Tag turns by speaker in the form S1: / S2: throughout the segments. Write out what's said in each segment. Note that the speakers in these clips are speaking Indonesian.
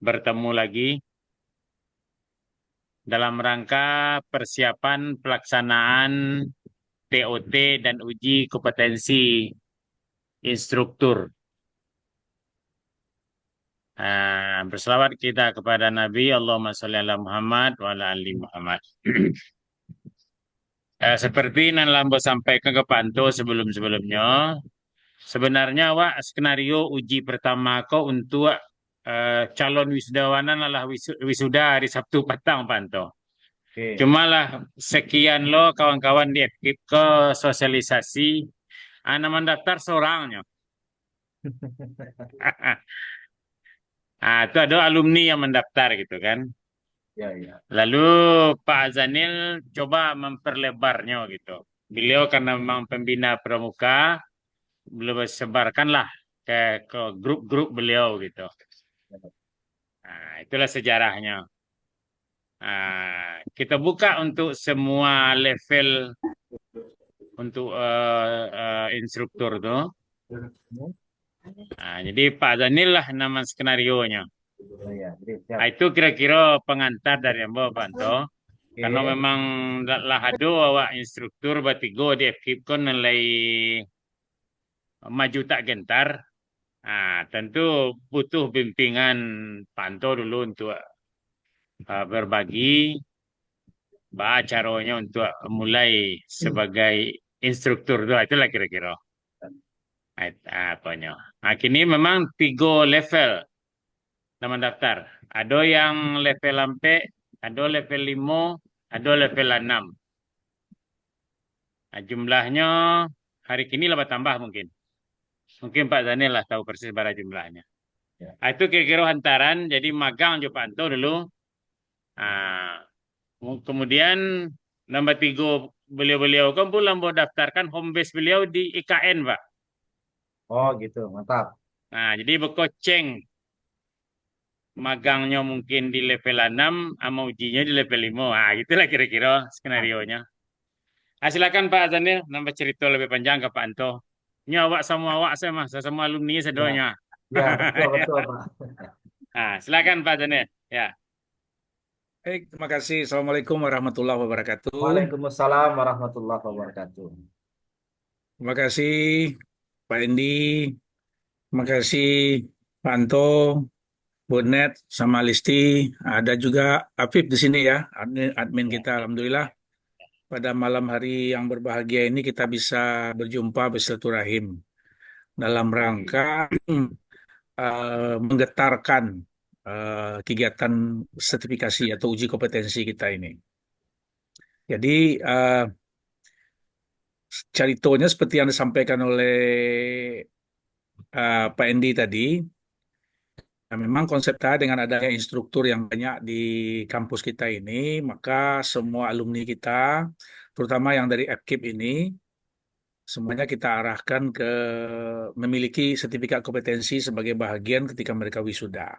S1: bertemu lagi dalam rangka persiapan pelaksanaan TOT dan uji kompetensi instruktur. Berselawat kita kepada Nabi, Allahumma sholli ala Muhammad wa ala ali Muhammad. Seperti yang Lambo sampaikan ke Panto sebelum-sebelumnya, sebenarnya Wak, skenario uji pertama kau untuk calon wisudawanan adalah wisuda hari Sabtu petang Panto.
S2: Oke.
S1: Cuma lah sekian lo kawan-kawan di FKIP ke sosialisasi, nama daftar seorangnya. Itu ada alumni yang mendaftar gitu kan.
S2: Ya, ya.
S1: Lalu Pak Azanil coba memperlebarnya gitu. Beliau karena memang pembina pramuka, beliau sebarkanlah ke grup-grup beliau gitu. Itulah sejarahnya. Kita buka untuk semua level untuk instruktur tuh. Jadi Pak Azanil lah nama skenarionya.
S2: Oh, ya. Jadi, siap.
S1: Itu kira-kira pengantar dari Mbak Panto. Karena
S2: Oke.
S1: memang lah ada awak instruktur batigo di FKIP kon nilai maju tak gentar. Tentu butuh bimbingan Panto dulu untuk berbagi caranya untuk mulai sebagai instruktur itu itulah kira-kira. Apanya. Kini memang 3 level nama daftar. Ada yang level sampai, ada level 5, ada level 6. Jumlahnya hari kini lah tambah mungkin. Mungkin Pak Daniel lah tahu persis berapa jumlahnya.
S2: Ya.
S1: Itu kira-kira hantaran, jadi magang Jo Panto dulu. Ah, Kemudian nomor 3 beliau-beliau kan pula mau daftarkan home base beliau di IKN, Pak.
S2: Oh, gitu. Mantap.
S1: Jadi bekoceng magangnya mungkin di level 6 sama ujinya di level 5. Gitulah kira-kira
S2: Nah,
S1: skenario nya. Silakan Pak Daniel, nambah cerita lebih panjang ke Pak Anto. Ini awak sama awak saya mas, saya semua alumni
S2: ya.
S1: sedonya.
S2: Ya, betul, betul, Pak.
S1: Silakan Pak Daniel. Ya.
S3: Baik, terima kasih. Assalamualaikum warahmatullahi wabarakatuh.
S2: Waalaikumsalam warahmatullahi wabarakatuh.
S3: Terima kasih Pak Endi, terima kasih Pak Anto, Bu Net, sama Listi. Ada juga Afif di sini ya, admin
S1: Ya.
S3: kita. Alhamdulillah pada malam hari yang berbahagia ini kita bisa berjumpa bersilaturahim dalam rangka menggetarkan kegiatan sertifikasi atau uji kompetensi kita ini. Jadi ceritonya seperti yang disampaikan oleh Pak Endi tadi, nah, memang konsep kita dengan adanya instruktur yang banyak di kampus kita ini, maka semua alumni kita, terutama yang dari FKIP ini, semuanya kita arahkan ke memiliki sertifikat kompetensi sebagai bahagian ketika mereka wisuda.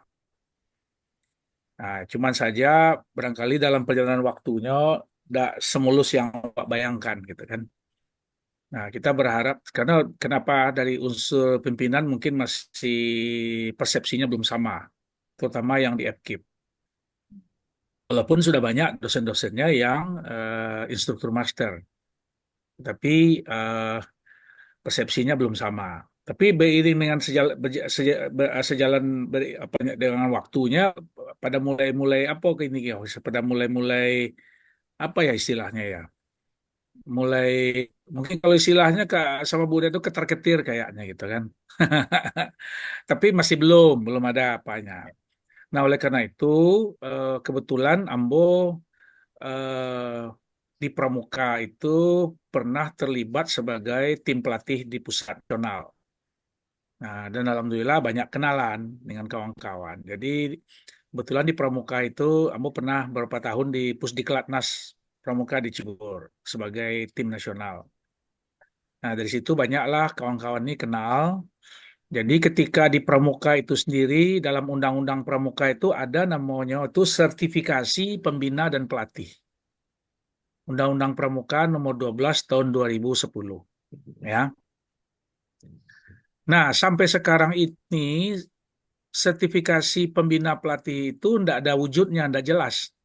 S3: Nah, cuman saja barangkali dalam perjalanan waktunya tidak semulus yang Pak bayangkan gitu kan. Nah, kita berharap karena kenapa dari unsur pimpinan mungkin masih persepsinya belum sama, terutama yang di FKIP. Walaupun sudah banyak dosen-dosennya yang instruktur master, tapi persepsinya belum sama. Tapi beriring dengan sejalan dengan waktunya, pada mulai-mulai apa ini ya, pada mulai-mulai apa ya istilahnya ya, mulai mungkin kalau istilahnya sama Buddha itu ketar-ketir kayaknya gitu kan. Tapi masih belum ada apanya. Nah, oleh karena itu kebetulan Ambo eh, di Pramuka itu pernah terlibat sebagai tim pelatih di pusat nasional. Nah, dan alhamdulillah banyak kenalan dengan kawan-kawan. Jadi kebetulan di Pramuka itu Ambo pernah beberapa tahun di Pusdiklatnas Pramuka di Cibubur sebagai tim nasional. Nah, dari situ banyaklah kawan-kawan ini kenal. Jadi ketika di Pramuka itu sendiri, dalam Undang-Undang Pramuka itu ada namanya itu sertifikasi pembina dan pelatih. Undang-Undang Pramuka nomor 12 tahun 2010. Ya. Nah, sampai sekarang ini sertifikasi pembina pelatih itu tidak ada wujudnya, tidak jelas.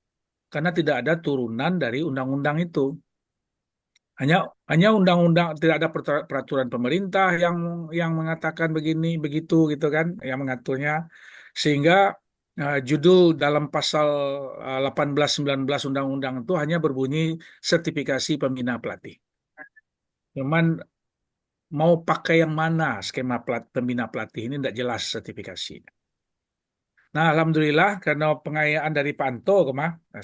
S3: Karena tidak ada turunan dari undang-undang itu. Hanya hanya undang-undang, tidak ada peraturan pemerintah yang mengatakan begini begitu gitu kan, yang mengaturnya, sehingga judul dalam pasal 18 19 undang-undang itu hanya berbunyi sertifikasi pembina pelatih. Cuman mau pakai yang mana skema pembina pelatih ini tidak jelas sertifikasi. Nah, alhamdulillah karena pengayaan dari Pak Anto,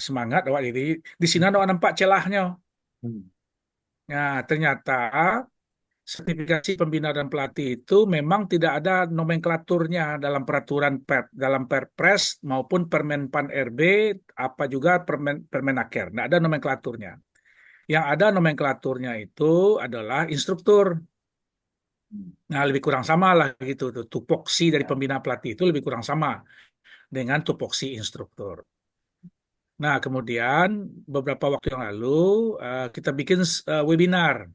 S3: semangat awak di sini awak nampak celahnya.
S2: Hmm.
S3: Nah, ternyata sertifikasi pembina dan pelatih itu memang tidak ada nomenklaturnya dalam peraturan dalam Perpres maupun Permenpan RB, apa juga Permenaker. Tidak ada nomenklaturnya. Yang ada nomenklaturnya itu adalah instruktur. Nah, lebih kurang sama lah gitu. Tupoksi dari pembina pelatih itu lebih kurang sama dengan tupoksi instruktur. Nah, kemudian beberapa waktu yang lalu kita bikin webinar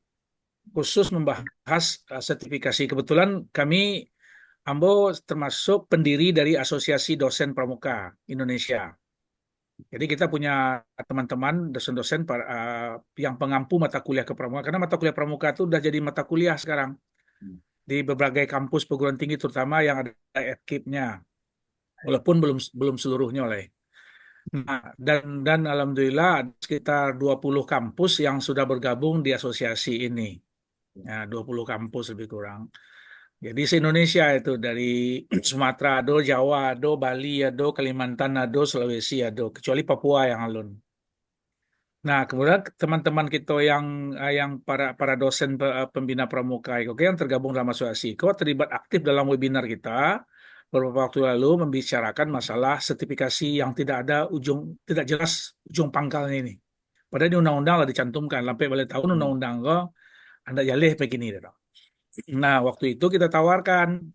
S3: khusus membahas sertifikasi. Kebetulan kami Ambo termasuk pendiri dari Asosiasi Dosen Pramuka Indonesia. Jadi kita punya teman-teman dosen-dosen yang pengampu mata kuliah kepramukaan, karena mata kuliah pramuka itu udah jadi mata kuliah sekarang di berbagai kampus perguruan tinggi, terutama yang ada FKIP-nya, walaupun belum belum seluruhnya oleh. Nah, dan alhamdulillah ada sekitar 20 kampus yang sudah bergabung di asosiasi ini. Ya, 20 kampus lebih kurang. Jadi se-Indonesia itu dari Sumatera ada, Jawa ada, Bali ada, Kalimantan ada, Sulawesi ada, kecuali Papua yang alun. Nah, kemudian teman-teman kita yang para dosen pembina pramuka itu yang tergabung dalam asosiasi, kau terlibat aktif dalam webinar kita beberapa waktu lalu membicarakan masalah sertifikasi yang tidak jelas ujung pangkalnya ini. Padahal di undang-undang lah dicantumkan, sampai balik tahun undang-undang kok anda jaleh begini. Nah, waktu itu kita tawarkan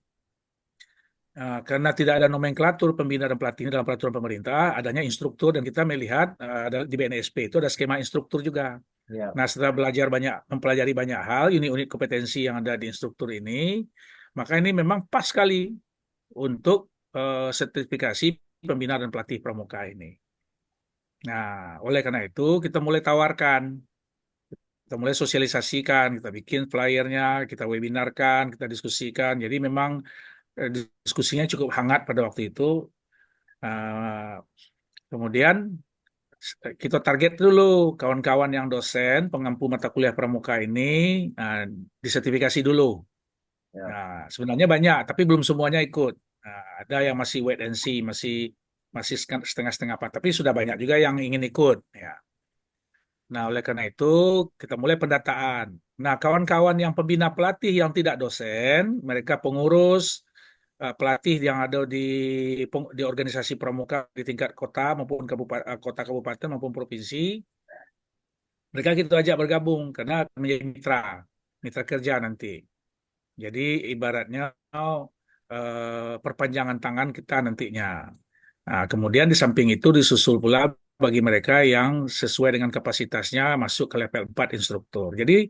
S3: karena tidak ada nomenklatur pembina dan pelatih dalam peraturan pemerintah, adanya instruktur, dan kita melihat di BNSP itu ada skema instruktur juga.
S2: Ya.
S3: Nah, setelah mempelajari banyak hal, unit-unit kompetensi yang ada di instruktur ini, maka ini memang pas sekali untuk sertifikasi pembina dan pelatih pramuka ini. Nah, oleh karena itu kita mulai tawarkan, kita mulai sosialisasikan, kita bikin flyernya, kita webinarkan, kita diskusikan. Jadi memang diskusinya cukup hangat pada waktu itu. Uh, Kemudian kita target dulu kawan-kawan yang dosen pengampu mata kuliah pramuka ini disertifikasi dulu.
S2: Ya.
S3: Nah, sebenarnya banyak, tapi belum semuanya ikut. Nah, ada yang masih wait and see, masih setengah-setengah apa. Tapi sudah banyak juga yang ingin ikut. Ya. Nah, oleh karena itu kita mulai pendataan. Nah, kawan-kawan yang pembina pelatih yang tidak dosen, mereka pengurus pelatih yang ada di organisasi pramuka di tingkat kota maupun kota kabupaten maupun provinsi, mereka kita ajak bergabung karena menjadi mitra kerja nanti. Jadi ibaratnya perpanjangan tangan kita nantinya. Nah, kemudian di samping itu disusul pula bagi mereka yang sesuai dengan kapasitasnya masuk ke level 4 instruktur. Jadi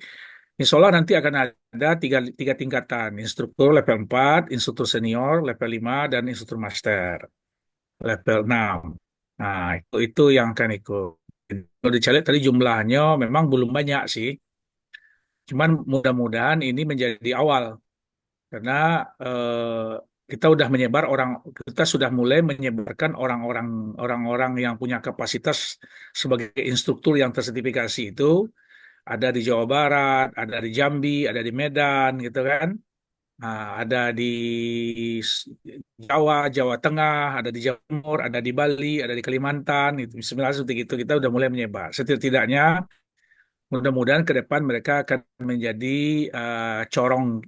S3: insya Allah nanti akan ada tiga tingkatan, instruktur level 4, instruktur senior level 5, dan instruktur master level 6. Nah, itu yang akan ikut. Kalau dicari tadi jumlahnya memang belum banyak sih. Cuman mudah-mudahan ini menjadi awal karena kita sudah mulai menyebarkan orang-orang yang punya kapasitas sebagai instruktur yang tersertifikasi itu ada di Jawa Barat, ada di Jambi, ada di Medan, gitu kan. Nah, ada di Jawa Tengah, ada di Jawa Timur, ada di Bali, ada di Kalimantan. Itu sebenarnya seperti itu kita udah mulai menyebar. Setidaknya mudah-mudahan ke depan mereka akan menjadi corong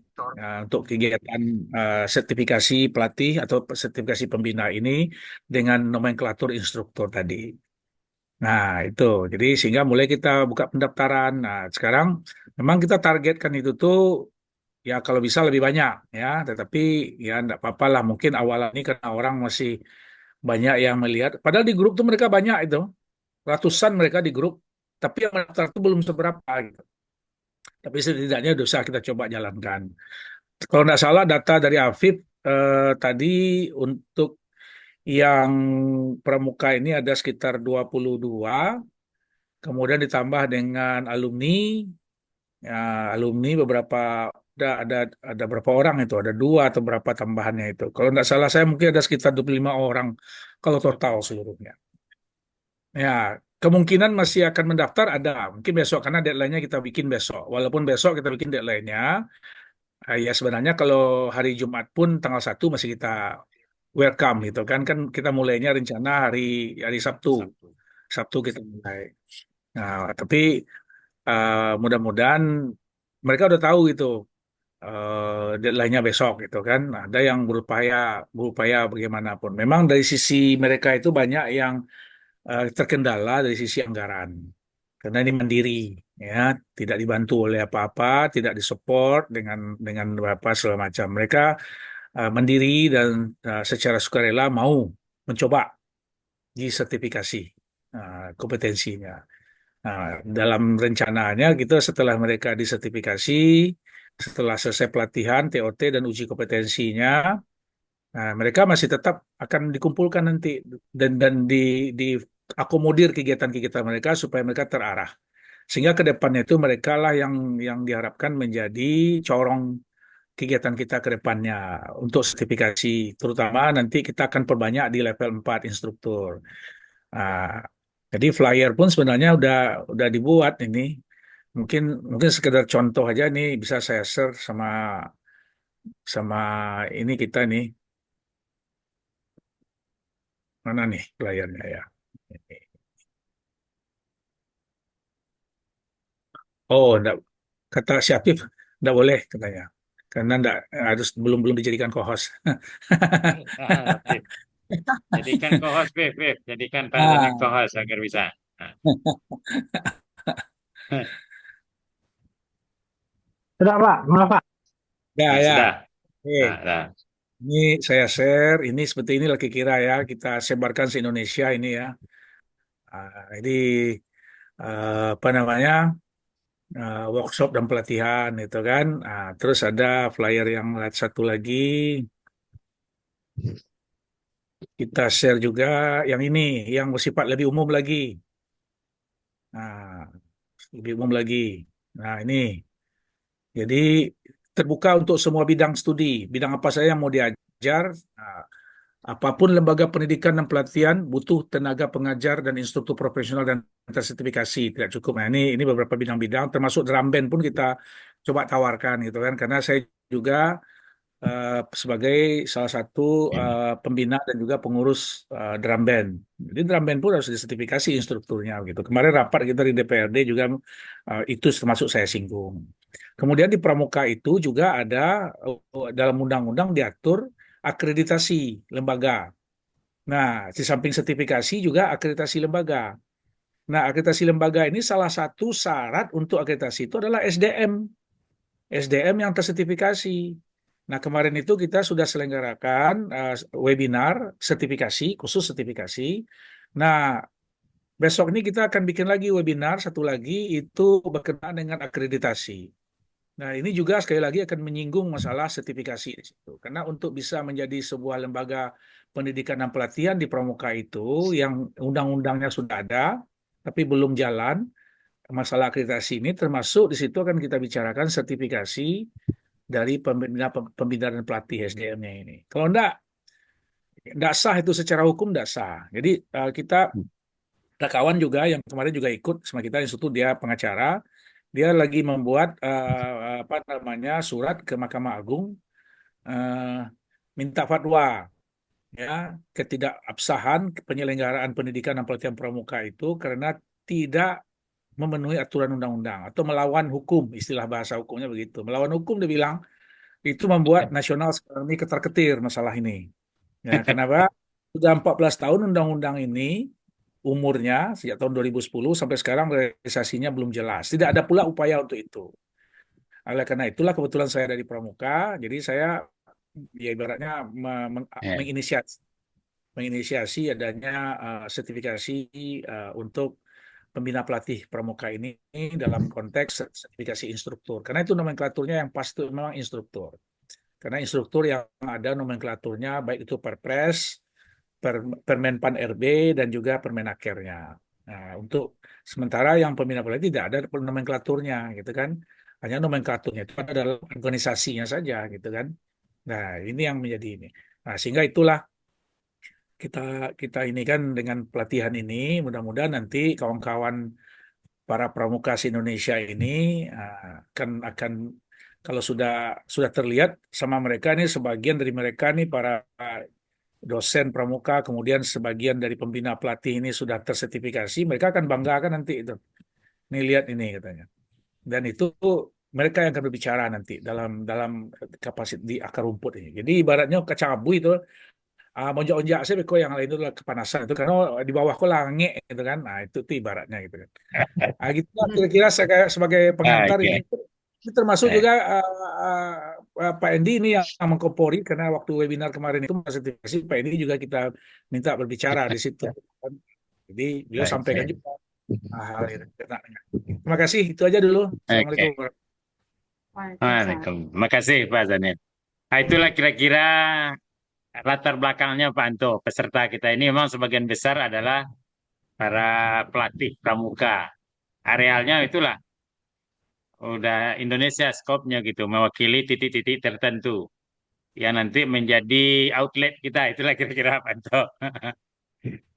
S3: untuk kegiatan sertifikasi pelatih atau sertifikasi pembina ini dengan nomenklatur instruktur tadi. Nah, itu. Jadi sehingga mulai kita buka pendaftaran. Nah, sekarang memang kita targetkan itu tuh ya kalau bisa lebih banyak ya, tetapi ya enggak apa-apa lah mungkin awal ini karena orang masih banyak yang melihat. Padahal di grup tuh mereka banyak itu, ratusan mereka di grup, tapi yang mendaftar itu belum seberapa gitu. Tapi setidaknya dosa kita coba jalankan. Kalau nggak salah data dari Afif tadi untuk yang pramuka ini ada sekitar 22, kemudian ditambah dengan alumni, ya, alumni beberapa ada berapa orang itu, ada dua atau berapa tambahannya itu. Kalau nggak salah saya mungkin ada sekitar 25 orang kalau total seluruhnya. Ya, kemungkinan masih akan mendaftar ada, mungkin besok karena deadline-nya kita bikin besok. Walaupun besok kita bikin deadline-nya, ya sebenarnya kalau hari Jumat pun tanggal 1 masih kita welcome gitu kan. Kan kita mulainya rencana hari hari Sabtu.
S1: Sabtu.
S3: Sabtu kita mulai. Nah, tapi mudah-mudahan mereka udah tahu gitu deadline-nya besok gitu kan. Ada yang berupaya berupaya bagaimanapun. Memang dari sisi mereka itu banyak yang terkendala dari sisi anggaran. Karena ini mandiri, ya, tidak dibantu oleh apa-apa, tidak disupport dengan apa segala macam. Mereka mandiri dan secara sukarela mau mencoba disertifikasi kompetensinya. Nah, dalam rencananya kita setelah mereka disertifikasi, setelah selesai pelatihan TOT dan uji kompetensinya, nah, mereka masih tetap akan dikumpulkan nanti dan diakomodir kegiatan-kegiatan mereka supaya mereka terarah. Sehingga ke depannya itu mereka lah yang diharapkan menjadi corong kegiatan kita ke depannya untuk sertifikasi. Terutama nanti kita akan perbanyak di level 4 instruktur. Nah, jadi flyer pun sebenarnya udah dibuat ini. Mungkin mungkin sekedar contoh aja nih bisa saya share sama sama ini kita nih. Mana nih flyernya ya? Oh, enggak, kata Syafif enggak boleh katanya. Karena enggak harus belum belum dijadikan co-host.
S1: Oke. Jadikan co-host, Viv, Viv. Jadikan Farzan yang
S3: Ah,
S1: co-host agar bisa. Nah.
S2: Sudah Pak, maaf Pak.
S3: ya
S1: Nah,
S3: ya.
S1: sudah.
S3: Oke,
S1: Nah, nah.
S3: ini saya share. Ini seperti ini lagi kira ya kita sebarkan se Indonesia ini ya. Ini apa namanya workshop dan pelatihan itu kan. Terus ada flyer yang satu lagi kita share juga yang ini yang bersifat lebih umum lagi. Nah, lebih umum lagi. Nah, ini jadi terbuka untuk semua bidang studi, bidang apa saja yang mau diajar. Nah, apapun lembaga pendidikan dan pelatihan butuh tenaga pengajar dan instruktur profesional dan tersertifikasi tidak cukup. Nah, ini beberapa bidang-bidang termasuk drum band pun kita coba tawarkan gitu kan karena saya juga sebagai salah satu pembina dan juga pengurus drum band. Jadi drum band pun harus disertifikasi instrukturnya gitu. Kemarin rapat kita di DPRD juga itu termasuk saya singgung. Kemudian di Pramuka itu juga ada dalam undang-undang diatur akreditasi lembaga. Nah, di samping sertifikasi juga akreditasi lembaga. Nah, akreditasi lembaga ini salah satu syarat untuk akreditasi itu adalah SDM. SDM yang tersertifikasi. Nah, kemarin itu kita sudah selenggarakan webinar sertifikasi, khusus sertifikasi. Nah, besok ini kita akan bikin lagi webinar, satu lagi itu berkenaan dengan akreditasi. Nah, ini juga sekali lagi akan menyinggung masalah sertifikasi di situ. Karena untuk bisa menjadi sebuah lembaga pendidikan dan pelatihan di Pramuka itu, yang undang-undangnya sudah ada, tapi belum jalan, masalah akreditasi ini termasuk di situ akan kita bicarakan sertifikasi dari pembina dan pelatih SDM-nya ini. Kalau enggak sah itu secara hukum enggak sah. Jadi kita ada kawan juga yang kemarin juga ikut sama kita institut dia pengacara, dia lagi membuat apa namanya surat ke Mahkamah Agung uh, minta fatwa ya ketidakabsahan penyelenggaraan pendidikan dan pelatihan pramuka itu karena tidak memenuhi aturan undang-undang atau melawan hukum, istilah bahasa hukumnya begitu. Melawan hukum dia bilang itu membuat nasional sekarang ini ketar-ketir masalah ini. Ya, kenapa? Sudah 14 tahun undang-undang ini umurnya sejak tahun 2010 sampai sekarang realisasinya belum jelas. Tidak ada pula upaya untuk itu. Oleh karena itulah kebetulan saya dari Pramuka, jadi saya ya ibaratnya
S1: Ya.
S3: menginisiasi adanya sertifikasi untuk pembina pelatih pramuka ini dalam konteks sertifikasi instruktur. Karena itu nomenklaturnya yang pasti memang instruktur. Karena instruktur yang ada nomenklaturnya baik itu Perpres, Permenpan RB dan juga Permenakernya. Nah, untuk sementara yang pembina pelatihan tidak ada nomenklaturnya gitu kan. Hanya nomenklaturnya itu ada dalam organisasinya saja gitu kan. Nah, ini yang menjadi ini. Nah, sehingga itulah kita kita ini kan dengan pelatihan ini mudah-mudahan nanti kawan-kawan para pramuka Indonesia ini akan kalau sudah terlihat sama mereka nih sebagian dari mereka nih para dosen pramuka kemudian sebagian dari pembina pelatih ini sudah tersertifikasi mereka akan banggakan nanti itu nih lihat ini katanya dan itu mereka yang akan berbicara nanti dalam dalam kapasitas di akar rumput ini jadi ibaratnya kacang abu itu monjak-onjak sih kok yang lain itu adalah kepanasan itu karena di bawah kok langit gitu kan nah itu ibaratnya gitu kan. Gitu lah kira-kira saya kayak sebagai pengantar
S1: Oke.
S3: ini termasuk
S1: Eh,
S3: juga Pak Endi ini yang mengkompori karena waktu webinar kemarin itu sertifikasi Pak Endi juga kita minta berbicara di situ. Jadi beliau sampaikan
S1: Oke.
S3: juga hal itu. Terima kasih itu aja dulu.
S1: Oke.
S3: Assalamualaikum.
S1: Waalaikumsalam. Terima kasih Pak Zanil. Nah, itulah kira-kira latar belakangnya Pak Anto. Peserta kita ini memang sebagian besar adalah para pelatih pramuka. Arealnya itulah udah Indonesia skopnya gitu, mewakili titik-titik tertentu yang nanti menjadi outlet kita. Itulah kira-kira Pak Anto.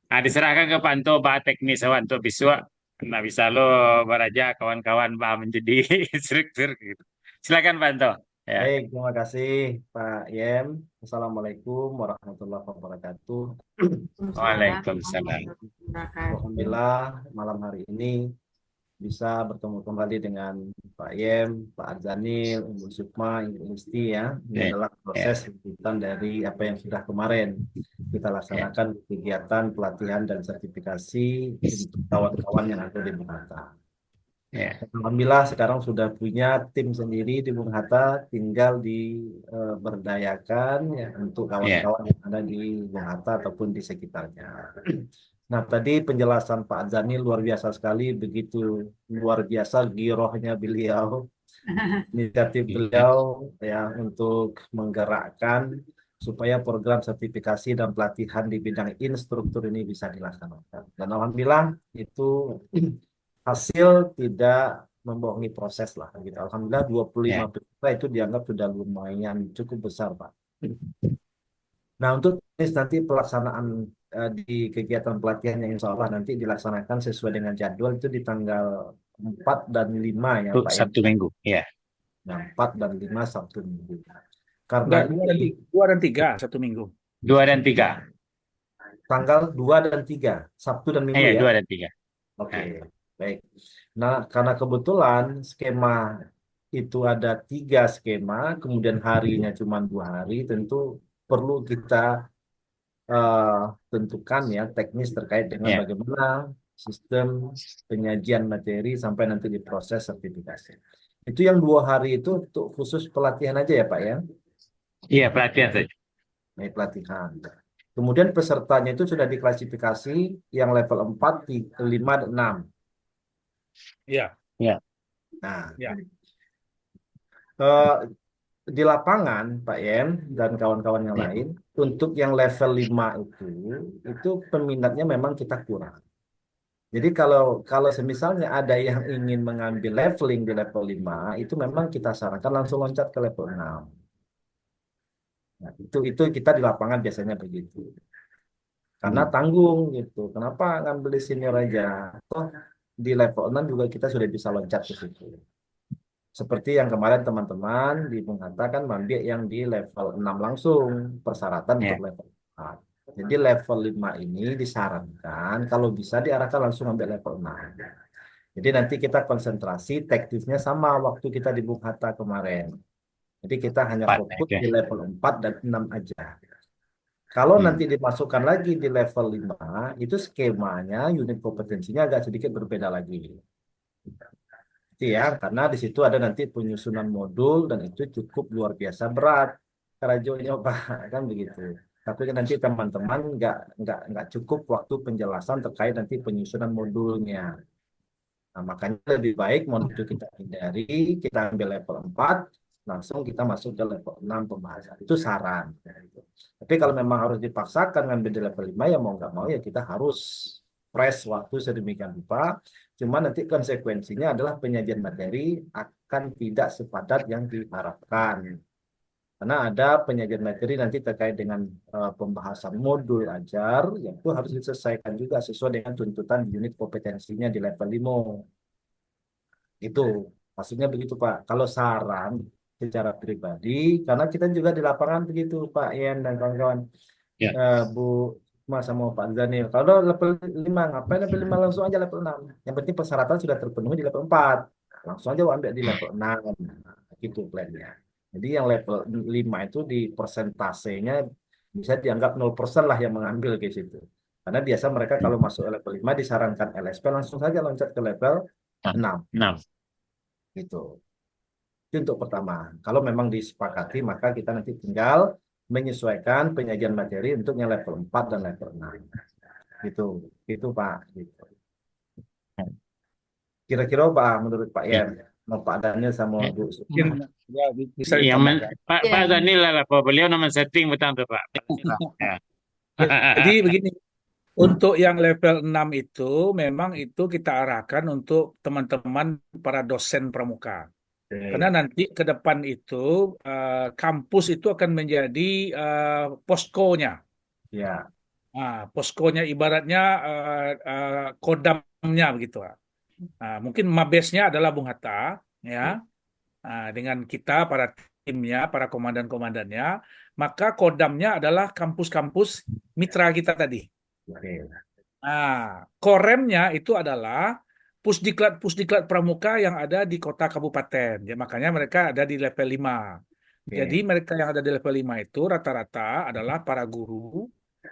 S1: Nah, diserahkan ke Pak Anto bah teknis awan untuk biswa. Nah, bisa lo baraja kawan-kawan bah menjadi instruktur gitu. Silakan Pak Anto. Ya.
S4: Baik, terima kasih Pak Yem. Assalamualaikum warahmatullahi wabarakatuh.
S1: Waalaikumsalam.
S4: Alhamdulillah malam hari ini bisa bertemu kembali dengan Pak Yem, Pak Adzanil, Ibu Sukma, Ibu Isti ya. Ini
S1: Ya.
S4: adalah
S1: Ya.
S4: proses lanjutan dari apa yang sudah kemarin kita
S1: Ya.
S4: laksanakan kegiatan pelatihan dan sertifikasi untuk kawan-kawan yang ada di Jakarta.
S1: Ya.
S4: Alhamdulillah sekarang sudah punya tim sendiri di Bung Hatta, tinggal diberdayakan ya, untuk
S1: Ya.
S4: kawan-kawan yang ada di Bung Hatta ataupun di sekitarnya. Nah tadi penjelasan Pak Zani luar biasa sekali, begitu luar biasa girohnya beliau, inisiatif beliau ya untuk menggerakkan supaya program sertifikasi dan pelatihan di bidang instruktur ini bisa dilaksanakan. Dan alhamdulillah itu hasil tidak membohongi proses lah gitu. Alhamdulillah 25
S1: Ya.
S4: peserta itu dianggap sudah lumayan cukup besar Pak. Nah untuk nanti pelaksanaan di kegiatan pelatihan yang insya Allah nanti dilaksanakan sesuai dengan jadwal itu di tanggal 4 dan 5 ya
S1: Itu
S4: Pak ya.
S1: Sabtu Minggu. Ya.
S4: Nah, 4 dan 5 Sabtu Minggu. Karena
S3: Enggak,
S4: ini
S3: 2 dan 3 satu minggu.
S1: 2 dan 3.
S4: tanggal 2 dan 3 Sabtu dan Minggu
S1: Iya,
S4: ya.
S1: 2 dan 3.
S4: Oke, baik. Nah, karena kebetulan skema itu ada 3 skema, kemudian harinya cuma 2 hari, tentu perlu kita eh, tentukan ya teknis terkait dengan
S1: Ya.
S4: bagaimana sistem penyajian materi sampai nanti diproses sertifikasi. Itu yang 2 hari itu untuk khusus pelatihan aja ya Pak ya?
S1: Iya, pelatihan saja.
S4: Baik, pelatihan. Kemudian pesertanya itu sudah diklasifikasi yang level 4, 5, dan 6.
S3: Iya,
S1: Ya.
S4: Nah,
S3: ya.
S4: eh, di lapangan Pak Yen dan kawan-kawan yang
S1: Ya.
S4: lain, untuk yang level 5 itu peminatnya memang kita kurang. Jadi kalau semisalnya ada yang ingin mengambil leveling di level 5, itu memang kita sarankan langsung loncat ke level 6. Nah, itu kita di lapangan biasanya begitu. Karena tanggung gitu. Kenapa ngambil di senior aja? Toh di level 6 juga kita sudah bisa loncat ke situ. Seperti yang kemarin teman-teman di Bung Hatta kan ambil yang di level 6 langsung persyaratan
S1: Ya.
S4: untuk level 4. Jadi level 5 ini disarankan kalau bisa diarahkan langsung ambil level 6. Jadi nanti kita konsentrasi teknisnya sama waktu kita di Bung Hatta kemarin. Jadi kita hanya
S1: 4.
S4: fokus
S1: Oke.
S4: di level 4 dan 6 aja. Kalau
S1: Hmm.
S4: nanti dimasukkan lagi di level 5, itu skemanya, unit kompetensinya agak sedikit berbeda lagi. Itu ya, karena di situ ada nanti penyusunan modul dan itu cukup luar biasa berat. Karajonya Pak, kan begitu. Tapi kan nanti teman-teman nggak cukup waktu penjelasan terkait nanti penyusunan modulnya. Nah, makanya lebih baik modul itu kita hindari, kita ambil level 4, langsung kita masuk ke level 6 pembahasan. Itu saran. Ya, gitu. Tapi kalau memang harus dipaksakan ngambil di level 5 ya mau nggak mau ya kita harus press waktu sedemikian rupa. Cuma nanti konsekuensinya adalah penyajian materi akan tidak sepadat yang diharapkan. Karena ada penyajian materi nanti terkait dengan pembahasan modul ajar yang itu harus diselesaikan juga sesuai dengan tuntutan unit kompetensinya di level 5. Itu maksudnya begitu Pak. Kalau saran secara pribadi, karena kita juga di lapangan begitu Pak Ian dan kawan-kawan,
S1: Ya.
S4: Bu Mas sama Pak Zanil. Kalau level 5, ngapain level 5 langsung aja level 6. Yang penting persyaratan sudah terpenuhi di level 4. Langsung aja ambil di level 6. Gitu plannya. Jadi yang level 5 itu di persentasenya bisa dianggap 0% lah yang mengambil ke situ. Karena biasa mereka kalau masuk level 5 disarankan LSP langsung saja loncat ke level 6
S1: Nah,
S4: gitu. Itu untuk pertama. Kalau memang disepakati maka kita nanti tinggal menyesuaikan penyajian materi untuk yang level 4 dan level 6. Gitu. Itu Pak gitu. Kira-kira Pak menurut Pak
S1: ya.
S4: Yan, mau Pak Daniel sama
S1: Ya.
S4: Bu
S3: Mungkin
S4: Sukma.
S3: ya bisa
S1: Yang
S3: ditambahkan.
S1: Pak
S5: Ya.
S1: Zanil lah, Pak. Beliau nama setting betul tuh Pak. Ya.
S3: Jadi begini, untuk yang level 6 itu memang itu kita arahkan untuk teman-teman para dosen pramuka. Karena
S4: Oke.
S3: nanti ke depan itu kampus itu akan menjadi poskonya.
S4: Ya.
S3: Nah, poskonya ibaratnya kodamnya begitu. Mungkin mabesnya adalah Bung Hatta, ya. Dengan kita para timnya, para komandan-komandannya, maka kodamnya adalah kampus-kampus mitra kita tadi.
S4: Oke.
S3: Koremnya itu adalah pusdiklat-pusdiklat pramuka yang ada di kota kabupaten. Ya, makanya mereka ada di level 5. Jadi
S4: Oke.
S3: mereka yang ada di level 5 itu rata-rata adalah para guru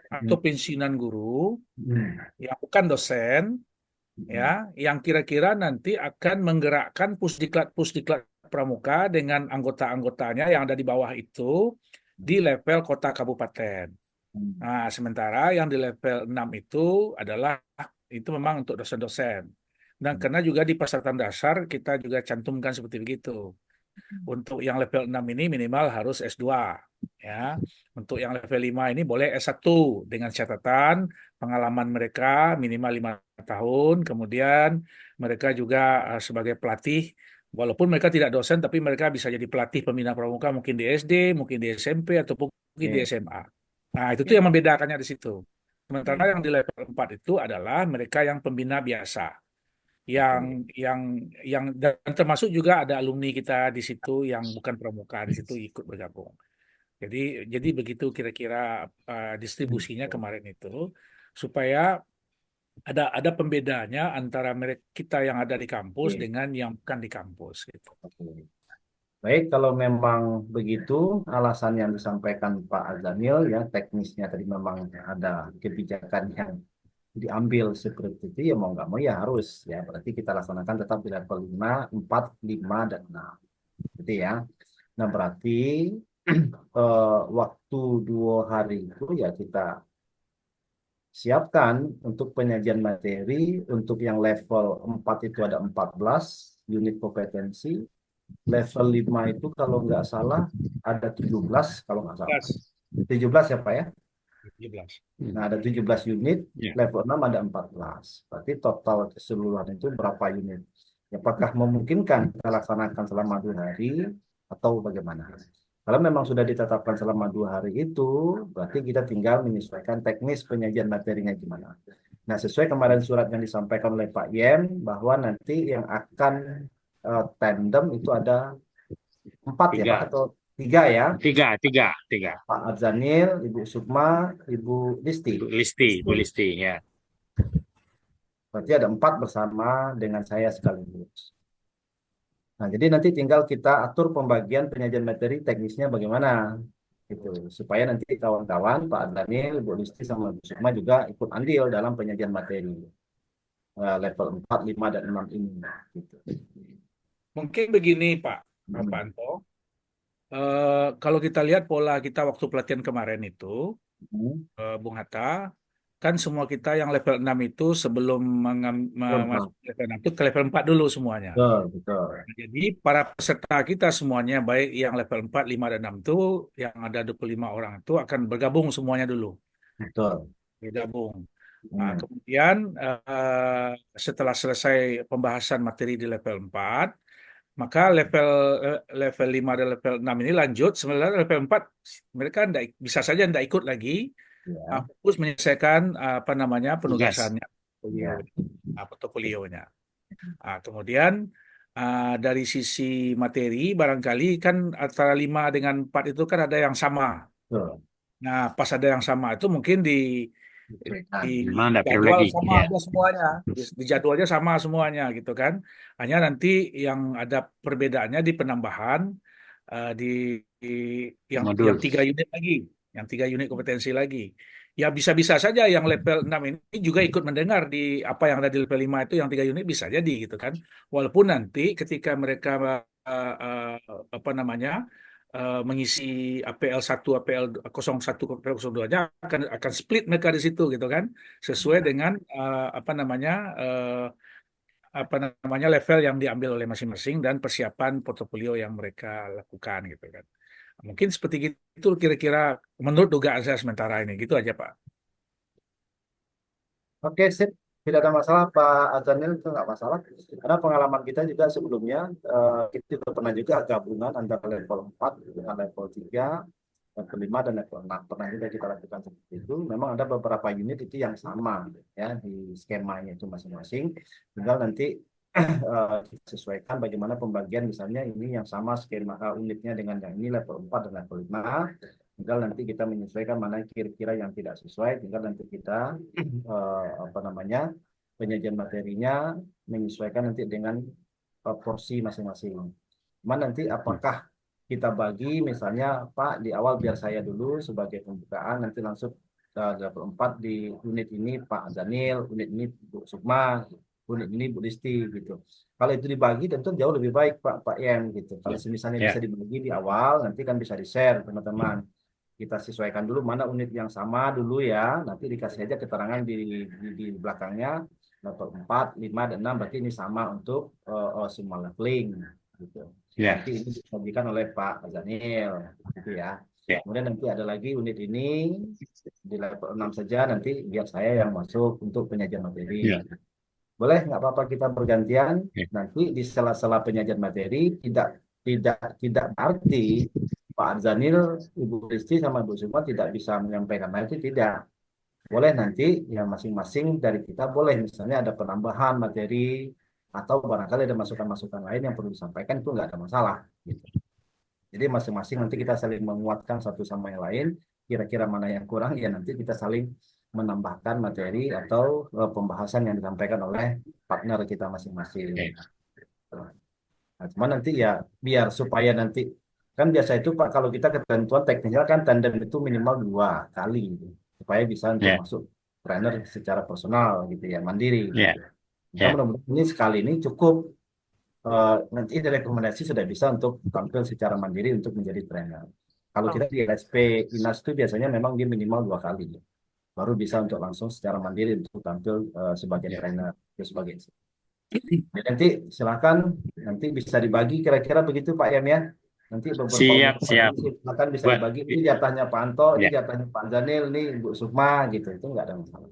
S3: atau pensiunan guru
S4: Hmm.
S3: yang bukan dosen, ya, yang kira-kira nanti akan menggerakkan pusdiklat-pusdiklat pramuka dengan anggota-anggotanya yang ada di bawah itu di level kota kabupaten. Nah, sementara yang di level 6 itu adalah itu memang untuk dosen-dosen. Dan karena juga di persyaratan dasar kita juga cantumkan seperti begitu. Untuk yang level 6 ini minimal harus S2, ya. Untuk yang level 5 ini boleh S1 dengan catatan pengalaman mereka minimal 5 tahun. Kemudian mereka juga sebagai pelatih, walaupun mereka tidak dosen tapi mereka bisa jadi pelatih pembina pramuka mungkin di SD, mungkin di SMP ataupun mungkin di
S4: Oke.
S3: SMA. Nah, itu tuh yang membedakannya di situ. Sementara yang di level 4 itu adalah mereka yang pembina biasa. Yang dan termasuk juga ada alumni kita di situ yang bukan pramuka di situ ikut bergabung. Jadi begitu kira-kira distribusinya kemarin itu supaya ada pembedanya antara mereka kita yang ada di kampus
S4: Oke.
S3: dengan yang bukan di kampus gitu.
S4: Oke. Baik, kalau memang begitu alasan yang disampaikan Pak Azamil ya teknisnya tadi memang ada kebijakan yang diambil seperti itu ya mau nggak mau ya harus ya berarti kita laksanakan tetap di level 5, 4, 5 dan 6 gitu ya. Nah berarti waktu 2 hari itu ya kita siapkan untuk penyajian materi untuk yang level 4 itu ada 14 unit kompetensi. Level 5 itu kalau nggak salah ada 17 kalau nggak salah. 17 ya Pak ya?
S3: 17.
S4: Nah ada 17 unit,
S1: Ya.
S4: level 6 ada 14. Berarti total keseluruhan itu berapa unit? Apakah memungkinkan kita laksanakan selama 2 hari atau bagaimana? Kalau memang sudah ditetapkan selama 2 hari itu, berarti kita tinggal menyesuaikan teknis penyajian materinya gimana. Nah sesuai kemarin surat yang disampaikan oleh Pak Yen, bahwa nanti yang akan tandem itu ada 4 ya Pak, atau 3 ya?
S1: Tiga.
S4: Pak Adzanil, Ibu Sukma, Ibu Listi.
S1: Bu Listi, ya.
S4: Berarti ada 4 bersama dengan saya sekaligus. Nah, jadi nanti tinggal kita atur pembagian penyajian materi teknisnya bagaimana. Gitu. Supaya nanti kawan-kawan, Pak Adzanil, Ibu Listi, sama Ibu Sukma juga ikut andil dalam penyajian materi. Level 4, 5, dan 6 ini. Gitu.
S3: Mungkin begini Pak Anto. Kalau kita lihat pola kita waktu pelatihan kemarin itu, Bung Hatta, kan semua kita yang level 6 itu sebelum
S4: Keempat.
S3: masuk level 6 itu ke level 4 dulu semuanya.
S4: Betul, betul.
S3: Jadi para peserta kita semuanya baik yang level 4, 5 dan 6 itu yang ada 25 orang itu akan bergabung semuanya dulu.
S4: Betul.
S3: Bergabung. Nah,
S4: Hmm.
S3: kemudian setelah selesai pembahasan materi di level 4, maka level 5 dan level 6 ini lanjut. Sebenarnya level 4 mereka bisa saja tidak ikut lagi,
S4: Ya,
S3: fokus menyelesaikan apa namanya
S1: Tugas.
S3: penugasannya,
S4: ya.
S3: portofolionya. Kemudian dari sisi materi barangkali kan antara 5 dengan 4 itu kan ada yang sama.
S4: Betul.
S3: Nah, pas ada yang sama itu mungkin di
S4: Disesuaikan.
S1: Memang ada perlu
S3: jadwal
S1: lagi.
S3: sama
S1: Ya.
S3: aja semuanya, di jadwalnya sama semuanya gitu kan. Hanya nanti yang ada perbedaannya di penambahan di yang
S1: Modul.
S3: 3 unit lagi, yang 3 unit kompetensi lagi. Ya bisa-bisa saja yang level 6 ini juga ikut mendengar di apa yang ada di level 5 itu yang 3 unit bisa jadi gitu kan. Walaupun nanti ketika mereka apa namanya mengisi APL 1, APL 01, APL 02-nya akan split mereka di situ gitu kan, sesuai dengan apa namanya level yang diambil oleh masing-masing dan persiapan portofolio yang mereka lakukan gitu kan. Mungkin seperti itu kira-kira menurut dugaan saya sementara ini gitu aja Pak.
S4: Oke, sip. Tidak ada masalah, Pak Azanil, itu nggak masalah. Karena pengalaman kita juga sebelumnya, kita juga pernah juga gabungan antara level 4 dengan level 3, level 5, dan level 6. Pernah juga kita lakukan seperti itu. Memang ada beberapa unit itu yang sama ya di skemanya itu masing-masing. Tinggal nanti kita sesuaikan bagaimana pembagian, misalnya ini yang sama skema unitnya dengan yang ini level 4 dan level 5. Tinggal nanti kita menyesuaikan mana kira-kira yang tidak sesuai. Tinggal nanti kita apa namanya penyajian materinya menyesuaikan nanti dengan porsi masing-masing. Cuman nanti apakah kita bagi misalnya Pak di awal biar saya dulu sebagai pembukaan, nanti langsung level 4 di unit ini Pak Zanil, unit ini Bu Sukma, unit ini Bu Listi gitu. Kalau itu dibagi tentu jauh lebih baik Pak Yen gitu. Kalau misalnya bisa
S1: Ya.
S4: dibagi di awal, nanti kan bisa di-share teman-teman. Kita sesuaikan dulu mana unit yang sama dulu ya. Nanti dikasih aja keterangan di belakangnya level 4, 5, dan 6 berarti ini sama untuk semua leveling gitu.
S1: Ya.
S4: Nanti ini disajikan oleh Pak Zanil gitu ya.
S1: Ya.
S4: Kemudian nanti ada lagi unit ini di level 6 saja, nanti biar saya yang masuk untuk penyajian materi.
S1: Ya.
S4: Boleh nggak apa-apa kita bergantian.
S1: Ya.
S4: Nanti di sela-sela penyajian materi tidak berarti Pak Arzanil, Ibu Risti sama Ibu Sukma tidak bisa menyampaikan materi, tidak. Boleh nanti ya masing-masing dari kita boleh misalnya ada penambahan materi atau barangkali ada masukan-masukan lain yang perlu disampaikan, itu nggak ada masalah. Gitu. Jadi masing-masing nanti kita saling menguatkan satu sama yang lain. Kira-kira mana yang kurang ya nanti kita saling menambahkan materi atau pembahasan yang disampaikan oleh partner kita masing-masing. Nah, cuma nanti ya biar supaya nanti kan biasa itu Pak kalau kita ketentuan teknisnya kan tandem itu minimal 2 kali gitu, supaya bisa untuk
S1: Ya.
S4: masuk trainer secara personal gitu ya mandiri.
S1: Ya.
S4: Gitu. Kita
S1: Ya.
S4: mudah-mudahan ini sekali ini cukup. Nanti rekomendasi sudah bisa untuk tampil secara mandiri untuk menjadi trainer. Kalau kita di LSP INAS itu biasanya memang dia minimal 2 kali, baru bisa untuk langsung secara mandiri untuk tampil sebagai
S1: Ya.
S4: trainer, sebagai. Jadi nanti silakan nanti bisa dibagi kira-kira begitu Pak Yam ya. Nanti beberapa
S1: Siap,
S4: unit
S1: siap.
S4: silakan bisa
S1: Buat.
S4: dibagi. Ini jatahnya Pak Anto, ini
S1: Ya.
S4: jatahnya Pak Zanil, ini Bu Sukma gitu. Itu nggak ada masalah.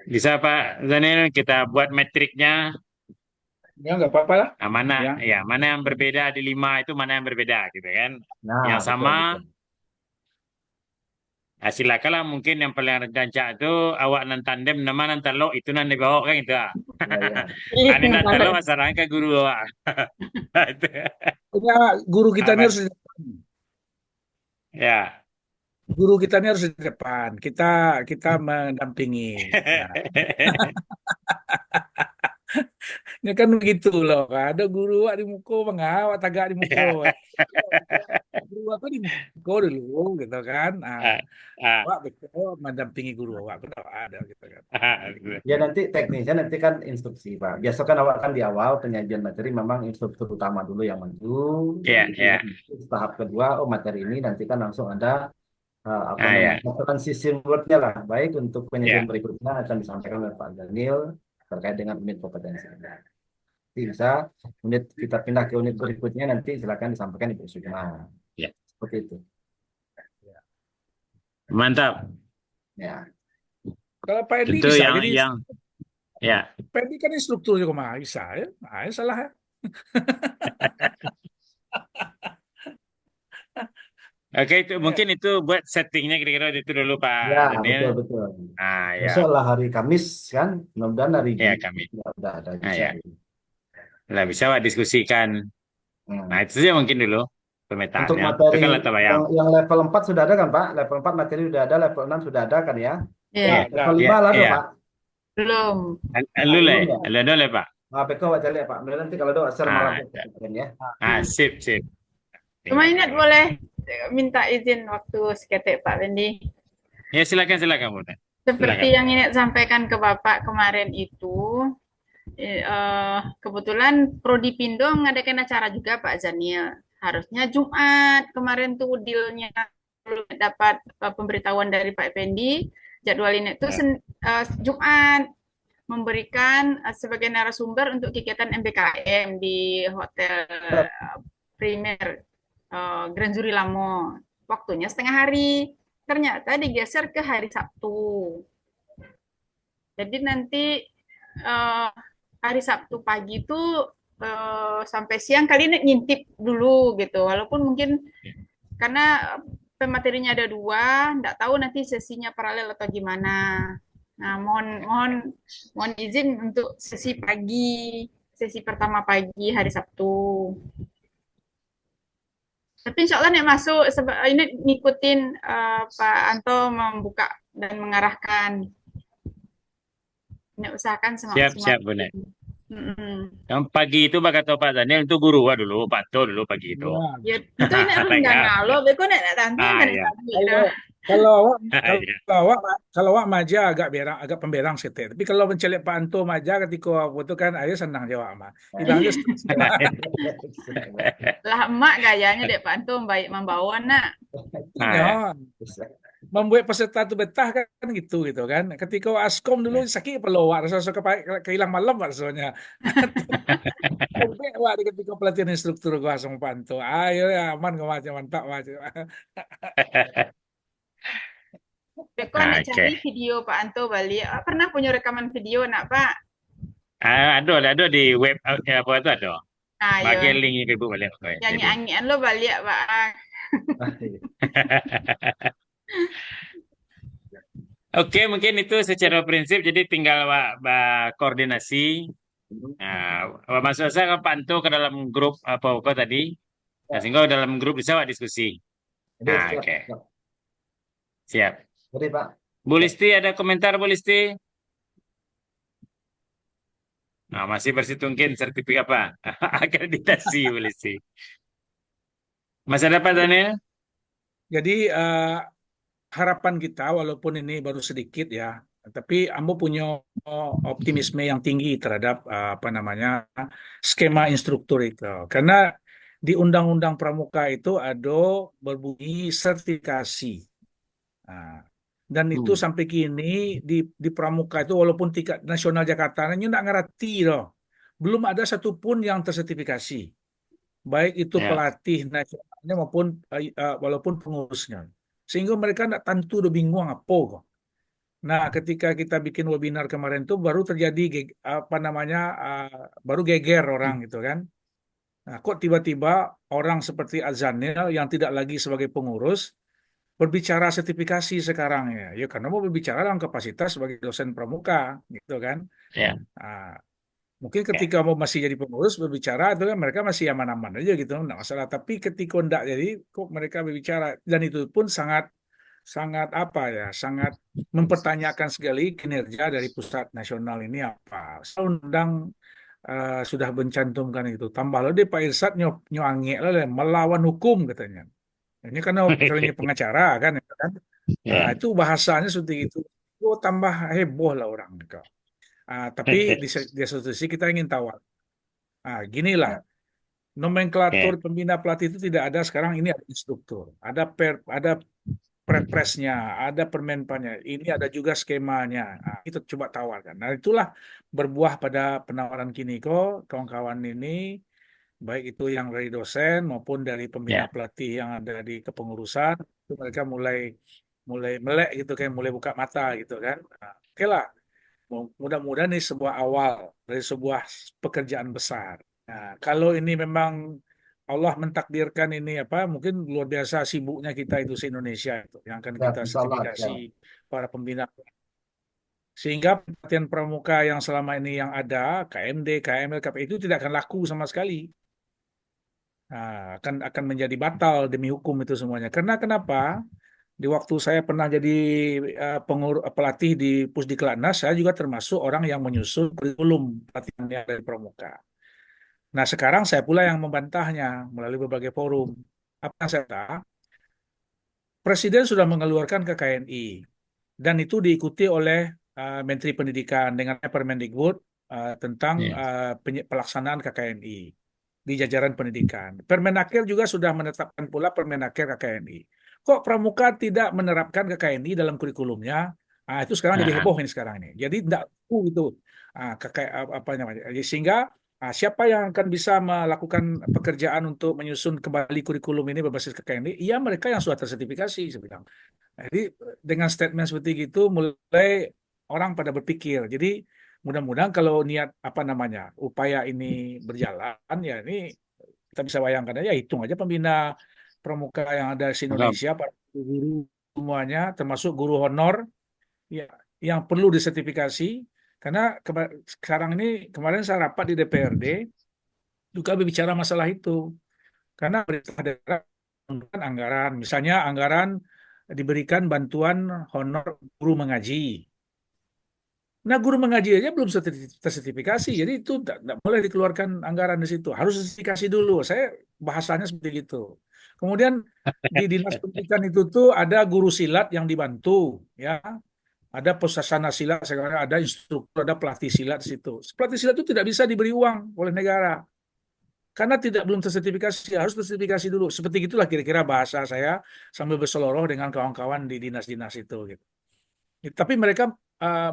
S1: Bisa Pak Zanil kita buat metriknya.
S3: Ya nggak apa-apa lah.
S1: Mana
S3: Ya.
S1: ya mana yang berbeda di 5 itu mana yang berbeda gitu kan.
S4: Nah,
S1: Yang
S4: betul,
S1: sama
S4: betul.
S1: silakan lah mungkin yang paling rancak itu awak nan tandem nama nan talo itu nan dibawa kan itu.
S4: Ya, ya.
S1: Ani nan talo masalahnya ke guru awak. Itu.
S3: Ya, guru kita ini harus
S1: Ya.
S3: guru kita ini harus di depan. Kita mendampingi. Ya. Ya kan begitu loh. Ada guru di muka, mengawat tagak di muka. Guru apa di muka dulu gitu kan.
S1: Ah, ah,
S3: Wak betul mendampingi guru awak betul ada gitu kan.
S4: Ya nanti teknisnya nanti kan instruksi Pak. Biasa kan awak kan di awal penyajian materi memang instruktur utama dulu yang maju.
S1: Ya,
S4: Gitu.
S1: ya.
S4: Tahap kedua, oh materi ini nanti kan langsung ada apa
S1: Ah, ya.
S4: namanya transition wordnya lah, baik untuk penyajian
S1: Ya.
S4: berikutnya akan disampaikan oleh Pak Daniel terkait dengan unit kompetensi. Nanti bisa unit kita pindah ke unit berikutnya, nanti silakan disampaikan Ibu Sukma.
S1: Ya.
S4: Seperti itu.
S1: Mantap.
S4: Ya.
S3: Kalau Pak Edi
S1: Tentu
S3: bisa,
S1: yang
S3: jadi
S1: yang ya.
S3: Pak Edi kan instruktur juga mah bisa ya, ya salah ya.
S1: Oke, itu
S3: Ya,
S1: mungkin itu buat settingnya kira-kira itu dulu Pak
S4: Ya,
S1: Daniel.
S4: betul betul.
S1: Ah, ya.
S4: Besok lah hari Kamis kan, mudah-mudahan hari
S1: Ya,
S4: Jumat
S1: kami.
S4: udah ada
S1: Ah,
S4: bisa.
S1: ya. Lah bisa Pak diskusikan. Nah,
S4: Hmm.
S1: itu saja mungkin dulu
S4: Untuk
S1: pemetaannya. Itu
S4: materi
S1: kan latar bayang.
S4: yang level 4 sudah ada kan Pak? Level 4 materi sudah ada, level 6 sudah ada kan ya?
S1: Iya,
S4: Nah,
S3: ya,
S4: level
S3: ada.
S4: 5 lah dong
S1: iya.
S4: Pak.
S5: Belum.
S4: Nah,
S1: Lu
S4: belum
S1: le,
S4: ya?
S1: lu dole Pak.
S4: Nah, PK baca lihat Pak. Nanti kalau ada share malam
S1: Ah,
S4: kita kan ya.
S1: sip, sip.
S5: Cuma
S1: Tinggal
S5: ingat
S1: tahu.
S5: boleh minta izin waktu seketik Pak Bendi.
S1: Ya, silakan, silakan, Bunda.
S5: Seperti
S1: Silakan.
S5: yang Inet sampaikan ke Bapak kemarin itu, kebetulan Prodi Pindo mengadakan acara juga Pak Zanil. Harusnya Jumat kemarin tuh dealnya belum dapat pemberitahuan dari Pak Effendi. Jadwal Inet tuh
S1: Ya.
S5: Jumat memberikan sebagai narasumber untuk kegiatan MBKM di Hotel Primer Grand Zuri Lamo. Waktunya setengah hari. Ternyata digeser ke hari Sabtu. Jadi nanti uh, hari Sabtu pagi itu sampai siang kali ini ngintip dulu gitu. Walaupun mungkin karena pematerinya ada dua, nggak tahu nanti sesinya paralel atau gimana. Nah, mohon izin untuk sesi pertama pagi hari Sabtu. Tapi insya Allah nih masuk, ini ngikutin Pak Anto membuka dan mengarahkan. Ini usahakan
S1: Siap,
S5: semaksimal
S1: siap, Bunda.
S5: mungkin. Mm-mm.
S1: Yang pagi itu Pak kata Pak Daniel itu guru dulu, Pak To dulu pagi itu.
S3: Ya.
S5: Ya, itu ini rendah
S1: Ya.
S5: ngalo, beko nek tanti
S1: Ah,
S5: kan
S1: ya.
S5: tadi
S3: Kalau
S5: dah.
S3: kalau awak
S1: Ya.
S3: kalau awak maja agak berang, agak pemberang situ. Tapi kalau mencelik Pak Anto maja ketika aku itu kan ayo senang jawab mah. Hilang aja setelah.
S5: Lah emak gayanya dek Pak Antum baik membawa nak.
S1: Ah,
S3: Ya,
S1: ya.
S3: membuat peserta itu betah kan gitu kan. Ketika askom dulu sakit perlu awak rasa kehilang malam rasanya. Sampai awak ketika pelatihan instruktur gua sama Pak Anto. Ayo ya aman gua macam mantap macam.
S5: Beko nek
S1: Oke.
S5: cari video Pak Anto balik. Pernah punya rekaman video nak Pak?
S1: Ada di web apa itu ada.
S5: Nah,
S1: Bagi
S5: yo.
S1: linknya ke Ibu balik. Oke,
S5: Nyanyi
S1: Ibu.
S5: angian lo balik Pak.
S1: Oke, mungkin itu secara prinsip. Jadi tinggal koordinasi. Nah, masuk saya ke Panto ke dalam grup apa tadi. Nah, sehingga dalam grup bisa Wak diskusi.
S4: Jadi
S1: Nah,
S4: siap,
S1: oke.
S4: siap.
S1: Siap.
S4: Jadi Pak.
S1: Bu Listi ada komentar Bu Listi? Nah, masih bersitungkin sertifikat apa? Akreditasi Bu Listi. Masih ada Pak Daniel?
S3: Jadi harapan kita walaupun ini baru sedikit ya, tapi Ambo punya optimisme yang tinggi terhadap apa namanya skema instruktur itu. Karena di Undang-Undang Pramuka itu ada berbunyi sertifikasi. Nah, dan itu sampai kini di Pramuka itu walaupun tingkat nasional Jakarta ini nggak ngerti loh. Belum ada satupun yang tersertifikasi. Baik itu
S1: Ya.
S3: pelatih nasionalnya maupun walaupun pengurusnya. Sehingga mereka nggak tentu udah bingung apa kok. Nah, ketika kita bikin webinar kemarin tuh baru terjadi apa namanya baru geger orang gitu kan. Nah, kok tiba-tiba orang seperti Azanil yang tidak lagi sebagai pengurus berbicara sertifikasi sekarang ya. Ya karena mau berbicara dalam kapasitas sebagai dosen pramuka gitu kan.
S1: Ya.
S3: Nah, mungkin ketika mau masih jadi pengurus berbicara itu kan mereka masih aman-aman aja gitu, enggak masalah. Tapi ketika enggak jadi kok mereka berbicara dan itu pun sangat sangat apa ya, sangat mempertanyakan sekali kinerja dari pusat nasional ini apa. Undang sudah mencantumkan itu. Tambah lagi Pak Irsad nyoangi melawan hukum katanya. Ini karena kalinya pengacara kan, ya kan? Nah,
S1: Ya.
S3: itu bahasanya seperti itu. Oh, tambah heboh lah orang. Tapi di satu sisi kita ingin tahu. Ginilah, nomenklatur
S1: Ya.
S3: pembina pelatih itu tidak ada sekarang ini ada instruktur, ada Perpresnya, ada permenpannya, ini ada juga skemanya. Nah, itu coba tawarkan. Nah, itulah berbuah pada penawaran Kiniko, kawan-kawan ini, baik itu yang dari dosen maupun dari pembina
S1: Ya.
S3: pelatih yang ada di kepengurusan, itu mereka mulai mulai melek gitu kan, mulai buka mata gitu kan. Nah, oke lah, mudah-mudahan ini sebuah awal dari sebuah pekerjaan besar. Nah, kalau ini memang Allah mentakdirkan ini apa, mungkin luar biasa sibuknya kita itu se-Indonesia itu yang akan
S4: Ya,
S3: kita
S4: insya Allah.
S3: sertifikasi
S4: Ya.
S3: para pembina. Sehingga pelatihan pramuka yang selama ini yang ada, KMD, KML, KPI itu tidak akan laku sama sekali. Nah, akan menjadi batal demi hukum itu semuanya. Karena kenapa? Di waktu saya pernah jadi pelatih di Pusdiklatnas, saya juga termasuk orang yang menyusun kurikulum pelatihan yang dari pramuka. Nah, sekarang saya pula yang membantahnya melalui berbagai forum. Apa yang saya kata? Presiden sudah mengeluarkan KKNI dan itu diikuti oleh Menteri Pendidikan dengan Permendikbud tentang
S1: Ya.
S3: pelaksanaan KKNI di jajaran pendidikan. Permenaker juga sudah menetapkan pula Permenaker KKNI. Kok Pramuka tidak menerapkan KKNI dalam kurikulumnya? Ah, itu sekarang jadi
S1: Ah,
S3: heboh ini sekarang ini. Jadi tidak itu apa namanya? Sehingga siapa yang akan bisa melakukan pekerjaan untuk menyusun kembali kurikulum ini berbasis KKNI? Iya mereka yang sudah tersertifikasi, saya bilang. Jadi dengan statement seperti itu mulai orang pada berpikir. Jadi mudah-mudahan kalau niat apa namanya upaya ini berjalan ya ini kita bisa bayangkan aja hitung aja pembina pramuka yang ada di
S1: Mantap.
S3: Indonesia para guru semuanya termasuk guru honor ya yang perlu disertifikasi karena sekarang ini kemarin saya rapat di DPRD juga berbicara masalah itu karena pemerintah daerah menurunkan anggaran misalnya anggaran diberikan bantuan honor guru mengaji. Nah, guru mengaji aja belum tersertifikasi, jadi itu tidak boleh dikeluarkan anggaran di situ. Harus sertifikasi dulu. Saya bahasanya seperti itu. Kemudian di dinas pendidikan itu tuh ada guru silat yang dibantu, ya, ada pesasana silat, sekarang ada instruktur, ada pelatih silat di situ. Pelatih silat itu tidak bisa diberi uang oleh negara karena tidak belum tersertifikasi, harus tersertifikasi dulu. Seperti itulah kira-kira bahasa saya sambil berseloroh dengan kawan-kawan di dinas-dinas itu, gitu. Tapi mereka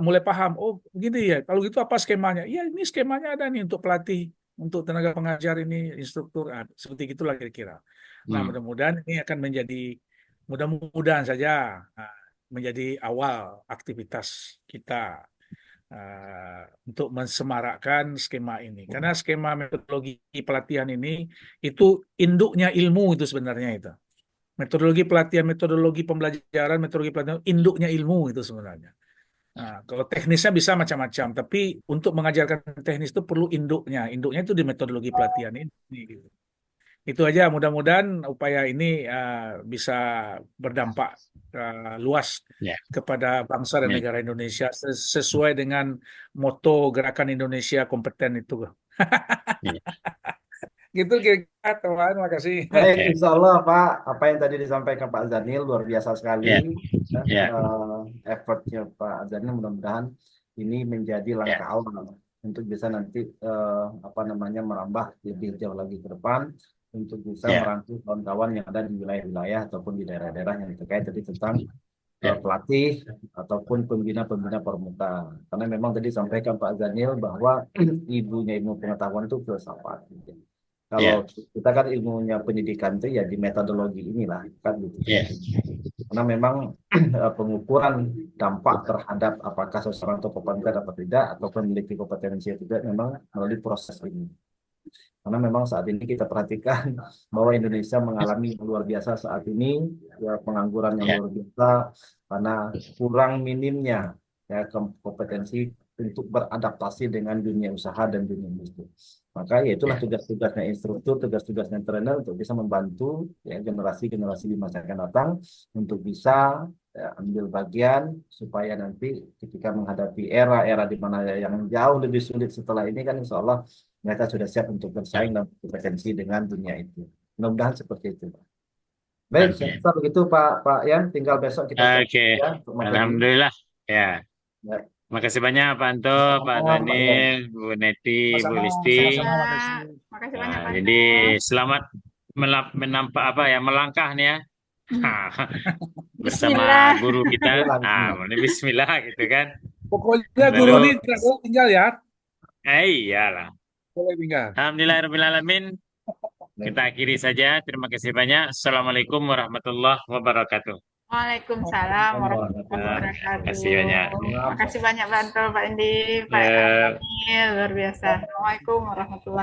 S3: mulai paham, oh begini ya, kalau gitu apa skemanya? Ya ini skemanya ada nih untuk pelatih, untuk tenaga pengajar ini, instruktur, seperti itulah kira-kira. Nah
S1: Hmm.
S3: mudah-mudahan ini akan menjadi, mudah-mudahan saja ah, menjadi awal aktivitas kita untuk mensemarakkan skema ini. Karena skema metodologi pelatihan ini itu induknya ilmu itu sebenarnya itu. Metodologi pelatihan, metodologi pembelajaran, metodologi pelatihan, induknya ilmu itu sebenarnya. Nah, kalau teknisnya bisa macam-macam, tapi untuk mengajarkan teknis itu perlu induknya. Induknya itu di metodologi pelatihan ini. Gitu. Itu aja, mudah-mudahan upaya ini bisa berdampak luas
S1: Ya.
S3: kepada bangsa dan
S1: Ya.
S3: negara Indonesia sesuai dengan moto Gerakan Indonesia Kompeten itu.
S1: Ya.
S3: Gitu kira-kira, teman. Makasih.
S4: Baik,
S1: Ya.
S4: insya Allah Pak, apa yang tadi disampaikan Pak Zanil luar biasa sekali.
S1: Ya.
S4: Ya,
S1: Ya.
S4: effortnya Pak Zanil mudah-mudahan ini menjadi
S1: Ya.
S4: langkah awal untuk bisa nanti apa namanya merambah lebih jauh lagi ke depan untuk bisa
S1: Ya.
S4: merangkul kawan-kawan yang ada di wilayah-wilayah ataupun di daerah-daerah yang terkait tadi tentang
S1: Ya.
S4: pelatih ataupun pembina-pembina pramuka. Karena memang tadi sampaikan Pak Zanil bahwa ibunya ilmu pengetahuan itu filsafat. Kalau
S1: Ya.
S4: kita kan ilmunya pendidikan itu ya di metodologi inilah kan gitu.
S1: Ya.
S4: Karena memang pengukuran dampak terhadap apakah seseorang itu kompeten atau tidak atau memiliki kompetensi atau tidak memang melalui proses ini. Karena memang saat ini kita perhatikan bahwa Indonesia mengalami yang luar biasa saat ini ya, pengangguran yang
S1: Ya.
S4: luar biasa karena kurang minimnya ya kompetensi untuk beradaptasi dengan dunia usaha dan dunia industri. Maka ya itulah
S1: Ya.
S4: tugas-tugasnya instruktur, tugas-tugasnya trainer untuk bisa membantu ya generasi-generasi di masa akan datang untuk bisa ya, ambil bagian supaya nanti ketika menghadapi era-era di mana yang jauh lebih sulit setelah ini kan insya Allah mereka sudah siap untuk bersaing dan berkompetensi dengan dunia itu. Mudah-mudahan seperti itu. Baik,
S1: Oke.
S4: saya begitu Pak Yan, tinggal besok kita
S1: Oke.
S4: ya untuk materi.
S1: Alhamdulillah. Ya.
S4: Ya.
S1: Makasih banyak Pak Anto, Pak
S4: Sama-sama, Pak Yan.
S1: Daniel, Bu Neti, Bu
S3: Sama-sama,
S1: Listi.
S3: sama-sama, makasih.
S5: Makasih banyak
S1: Nah,
S5: Pak
S1: jadi
S5: Anto.
S1: selamat menampak apa ya melangkah nih ya bersama
S5: Bismillah.
S1: guru kita.
S4: Bismillah.
S1: Ini bismillah gitu kan.
S3: Pokoknya guru
S1: Lalu,
S3: ini tidak boleh tinggal ya.
S1: iyalah.
S3: Boleh tinggal.
S1: Alhamdulillahirrabbilalamin. Kita akhiri saja. Terima kasih banyak. Assalamualaikum warahmatullahi wabarakatuh.
S5: Waalaikumsalam warahmatullahi
S1: Terima kasih
S5: wabarakatuh.
S1: banyak.
S5: Makasih banyak Bantul, Pak Indi, Pak
S1: Ya.
S5: Daniel, luar biasa. Assalamualaikum warahmatullahi